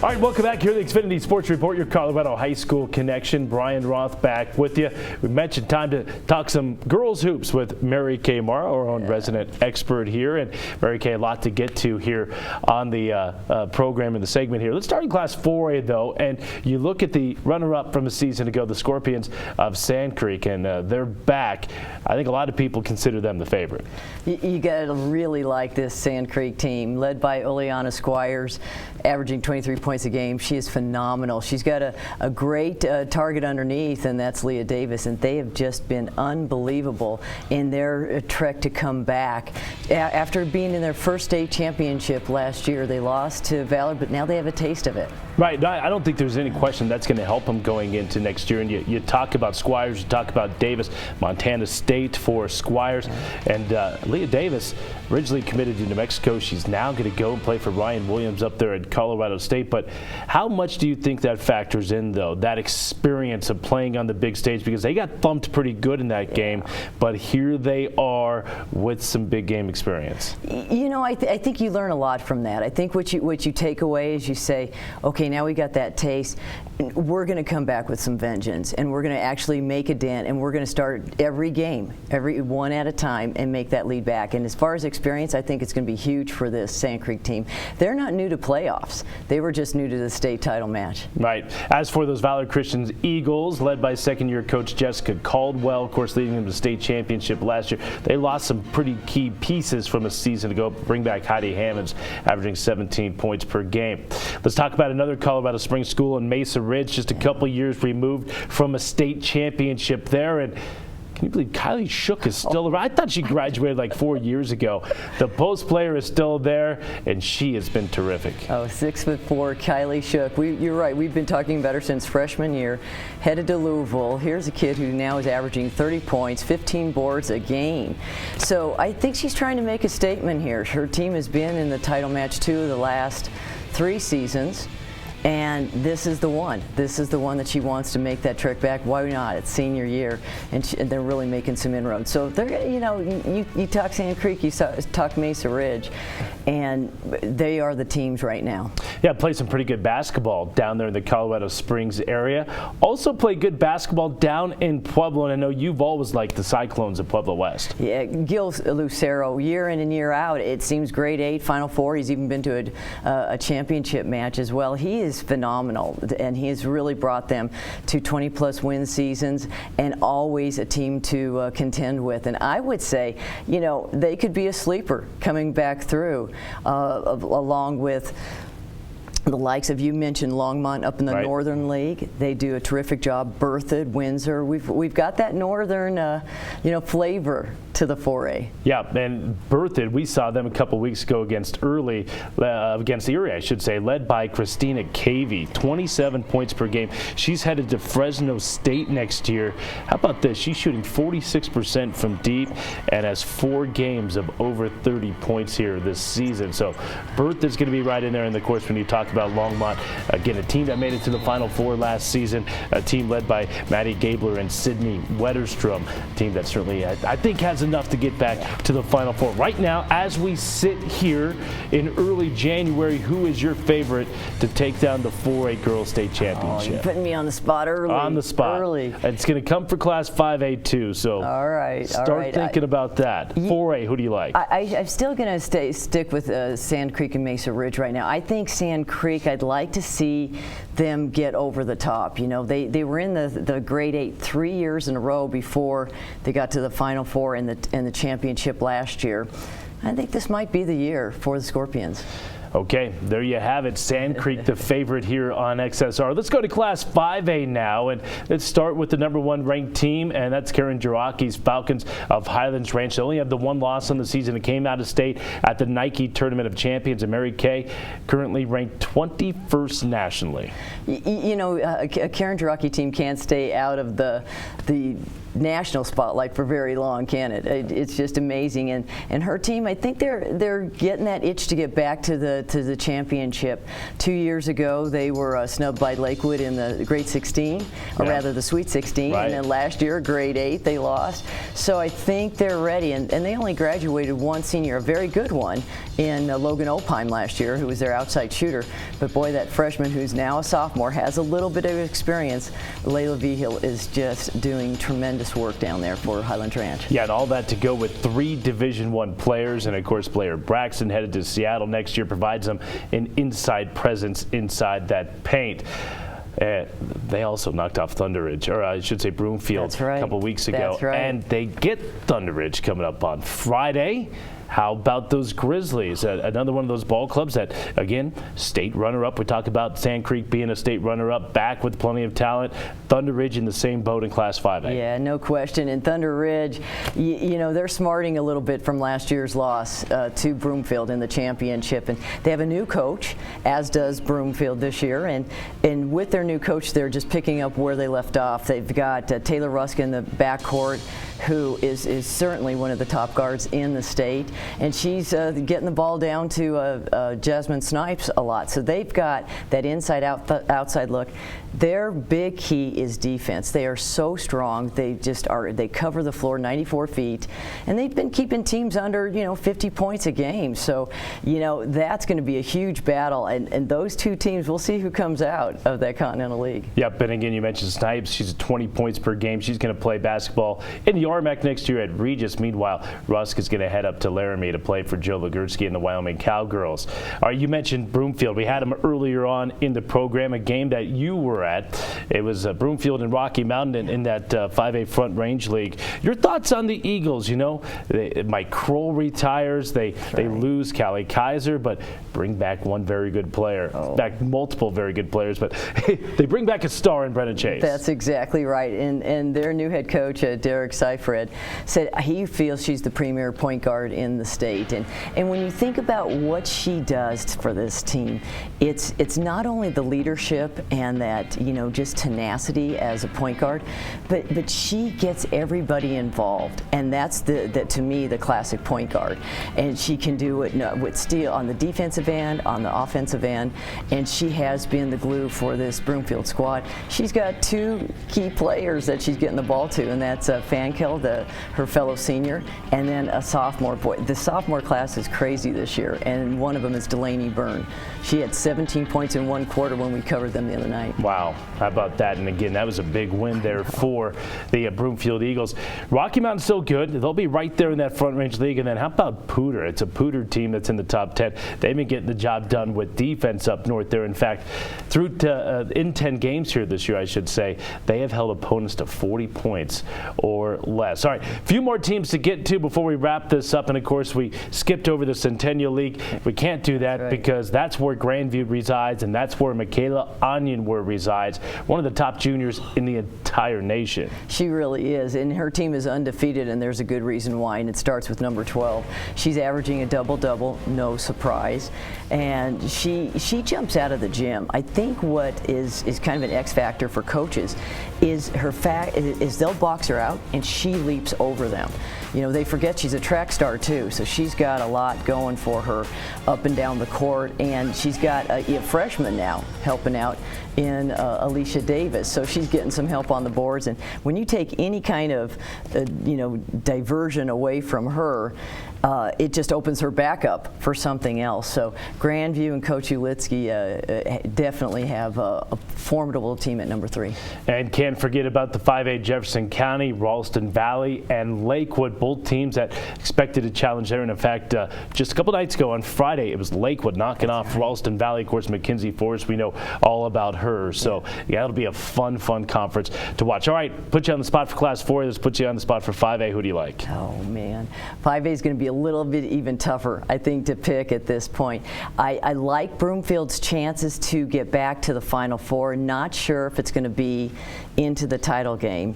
All right, welcome back here to the Xfinity Sports Report, your Colorado high school connection. Brian Roth back with you. We mentioned time to talk some girls hoops with Mary Kay Mauro, our own resident expert here. And Mary Kay, a lot to get to here on the program in the segment here. Let's start in Class 4A, though, and you look at the runner-up from a season ago, the Scorpions of Sand Creek, and they're back. I think a lot of people consider them the favorite. You got to really like this Sand Creek team, led by Oleana Squires, averaging 23 points a game. She is phenomenal. She's got a great target underneath, and that's Leah Davis, and they have just been unbelievable in their trek to come back. After being in their first state championship last year, they lost to Valor, but now they have a taste of it. Right. I don't think there's any question that's going to help them going into next year. And you talk about Squires, you talk about Davis, Montana State for Squires, and Leah Davis originally committed to New Mexico. She's now going to go and play for Ryan Williams up there at Colorado State. But how much do you think that factors in, though, that experience of playing on the big stage? Because they got thumped pretty good in that game, but here they are with some big game experience. You know, I think you learn a lot from that. I think what you take away is you say, okay, now we got that taste. We're going to come back with some vengeance, and we're going to actually make a dent, and we're going to start every game, every one at a time, and make that lead back. And as far as experience, I think it's going to be huge for this Sand Creek team. They're not new to playoffs. They were just new to the state title match. Right. As for those Valor Christian's Eagles, led by second-year coach Jessica Caldwell, of course, leading them to the state championship last year, they lost some pretty key pieces from a season ago. Bring back Heidi Hammonds, averaging 17 points per game. Let's talk about another Colorado Springs school in Mesa Ridge, just a couple years removed from a state championship there. And can you believe Kylie Shook is still around? I thought she graduated like 4 years ago. The post player is still there, and she has been terrific. Oh, 6'4", Kylie Shook. You're right. We've been talking about her since freshman year. Headed to Louisville. Here's a kid who now is averaging 30 points, 15 boards a game. So I think she's trying to make a statement here. Her team has been in the title match 2 of the last 3 seasons. And this is the one. This is the one that she wants to make that trek back. Why not? It's senior year, and they're really making some inroads. So they're, you know, you talk Sand Creek, you talk Mesa Ridge, and they are the teams right now. Yeah, play some pretty good basketball down there in the Colorado Springs area. Also play good basketball down in Pueblo, and I know you've always liked the Cyclones of Pueblo West. Yeah, Gil Lucero, year in and year out, it seems grade 8, Final Four. He's even been to a championship match as well. He is phenomenal, and he has really brought them to 20-plus win seasons and always a team to contend with. And I would say, you know, they could be a sleeper coming back through, along with the likes of, you mentioned Longmont up in the Northern League. They do a terrific job. Berthoud, Windsor. We've got that northern, you know, flavor to the 4A. Yeah, and Berthoud, we saw them a couple weeks ago against Erie, I should say, led by Christina Cavey, 27 points per game. She's headed to Fresno State next year. How about this? She's shooting 46% from deep and has 4 games of over 30 points here this season. So Berthoud's going to be right in there. And of course, when you talk about Longmont, again, a team that made it to the Final Four last season, a team led by Maddie Gabler and Sydney Wetterstrom, a team that certainly, I think, has enough to get back to the Final Four. Right now, as we sit here in early January, who is your favorite to take down the 4A Girls State Championship? Oh, you're putting me on the spot early. On the spot. Early. It's going to come for Class 5A too, so start thinking about that. 4A, who do you like? I'm still going to stick with Sand Creek and Mesa Ridge right now. I think Sand Creek, I'd like to see them get over the top. You know, they were in the grade 8 3 years in a row before they got to the Final Four in the championship last year. I think this might be the year for the Scorpions. Okay, there you have it. Sand Creek, the favorite here on XSR. Let's go to Class 5A now, and let's start with the #1 ranked team, and that's Karen Jiraki's Falcons of Highlands Ranch. They only have the 1 loss on the season. It came out of state at the Nike Tournament of Champions, and Mary Kay currently ranked 21st nationally. You know, a Karen Jiraki team can't stay out of the national spotlight for very long, can it? It's just amazing. And her team, I think they're getting that itch to get back to the championship. 2 years ago, they were snubbed by Lakewood in the grade 16, or rather the Sweet 16. Right. And then last year, grade 8, they lost. So I think they're ready. And they only graduated one senior, a very good one, in Logan Opheim last year, who was their outside shooter. But boy, that freshman who's now a sophomore has a little bit of experience. Layla Vigil is just doing tremendous work down there for Highlands Ranch. Yeah, and all that to go with 3 Division I players, and of course Blair Braxton headed to Seattle next year provides them an inside presence inside that paint. They also knocked off Thunder Ridge, or I should say Broomfield, a couple weeks ago. That's right. And they get Thunder Ridge coming up on Friday. How about those Grizzlies? Another one of those ball clubs that, again, state runner-up. We talk about Sand Creek being a state runner-up, back with plenty of talent. Thunder Ridge in the same boat in Class 5A. Yeah, no question. And Thunder Ridge, you know, they're smarting a little bit from last year's loss to Broomfield in the championship. And they have a new coach, as does Broomfield this year. And with their new coach, they're just picking up where they left off. They've got Taylor Rusk in the backcourt, who is certainly one of the top guards in the state. And she's getting the ball down to Jasmine Snipes a lot. So they've got that inside-outside look. Their big key is defense. They are so strong. They just are. They cover the floor 94 feet, and they've been keeping teams under 50 points a game. So that's going to be a huge battle. And those two teams, we'll see who comes out of that Continental League. Yep. And again, you mentioned Snipes. She's at 20 points per game. She's going to play basketball in the RMAC next year at Regis. Meanwhile, Rusk is going to head up to Laramie to play for Joe Ligursky and the Wyoming Cowgirls. All right, you mentioned Broomfield. We had them earlier on in the program, a game that you were at. It was Broomfield and Rocky Mountain in that 5A Front Range League. Your thoughts on the Eagles? Mike Kroll retires. They lose Callie Kaiser, but bring back one very good player. Back multiple very good players, but they bring back a star in Brenna Chase. That's exactly right. And their new head coach, Derek Seifred, said he feels she's the premier point guard in the state. And when you think about what she does for this team, it's not only the leadership and that just tenacity as a point guard, but she gets everybody involved, and that's to me the classic point guard. And she can do it with steel on the defensive end, on the offensive end, and she has been the glue for this Broomfield squad. She's got 2 key players that she's getting the ball to, and that's Fankel, her fellow senior, and then a sophomore boy. The sophomore class is crazy this year, and one of them is Delaney Byrne. She had 17 points in 1 quarter when we covered them the other night. Wow, how about that? And again, that was a big win there for the Broomfield Eagles. Rocky Mountain's still good. They'll be right there in that Front Range League. And then how about Pooter? It's a Pooter team that's in the top 10. They've been getting the job done with defense up north there. In fact, in 10 games here this year, I should say, they have held opponents to 40 points or less. All right, a few more teams to get to before we wrap this up. And of course, we skipped over the Centennial League. We can't do that because that's where Grandview resides, and that's where Michaela Onyenwer resides, one of the top juniors in the entire nation. She really is, and her team is undefeated, and there's a good reason why, and it starts with number 12. She's averaging a double-double, no surprise, and she jumps out of the gym. I think what is kind of an X factor for coaches is they'll box her out, and she leaps over them. They forget she's a track star too, so she's got a lot going for her up and down the court, and she's got a freshman now helping out in Alicia Davis, so she's getting some help on the boards. And when you take any kind of diversion away from her, it just opens her back up for something else. So Grandview and Coach Ulitsky definitely have a formidable team at number 3. And can't forget about the 5A Jefferson County, Ralston Valley, and Lakewood, both teams that expected to challenge there. And in fact, just a couple nights ago on Friday, it was Lakewood knocking off Ralston Valley. Of course, Mackenzie Forrest, we know all about her. So yeah, it'll be a fun conference to watch. All right, put you on the spot for Class 4. Let's put you on the spot for 5A. Who do you like? Oh man, 5A is going to be a little bit even tougher, I think, to pick at this point. I like Broomfield's chances to get back to the Final Four. Not sure if it's going to be into the title game.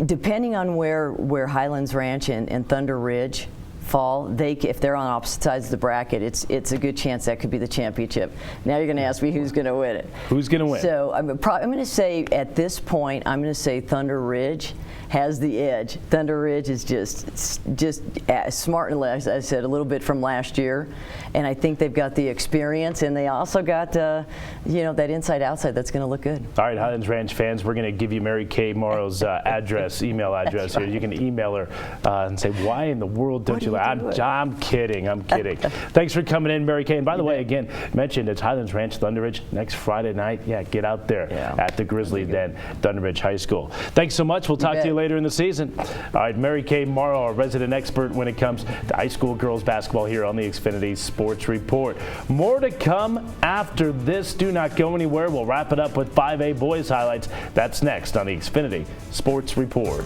Depending on where Highlands Ranch and Thunder Ridge fall, if they're on opposite sides of the bracket, it's a good chance that could be the championship. Now you're going to ask me who's going to win it. Who's going to win? So I'm going to say at this point, I'm going to say Thunder Ridge has the edge. Thunder Ridge is just smart, and as I said, a little bit from last year, and I think they've got the experience, and they also got that inside-outside that's going to look good. All right, Highlands Ranch fans, we're going to give you Mary Kay Mauro's email address here. You can email her and say, why in the world don't you? I'm kidding. I'm kidding. Thanks for coming in, Mary Kay. And by the way, again, mentioned it's Highlands Ranch, Thunder Ridge next Friday night. Yeah, get out there at the Grizzly Den, Thunder Ridge High School. Thanks so much. We'll talk to you later in the season. All right, Mary Kay Mauro, our resident expert when it comes to high school girls basketball here on the Xfinity Sports Report. More to come after this. Do not go anywhere. We'll wrap it up with 5A boys highlights. That's next on the Xfinity Sports Report.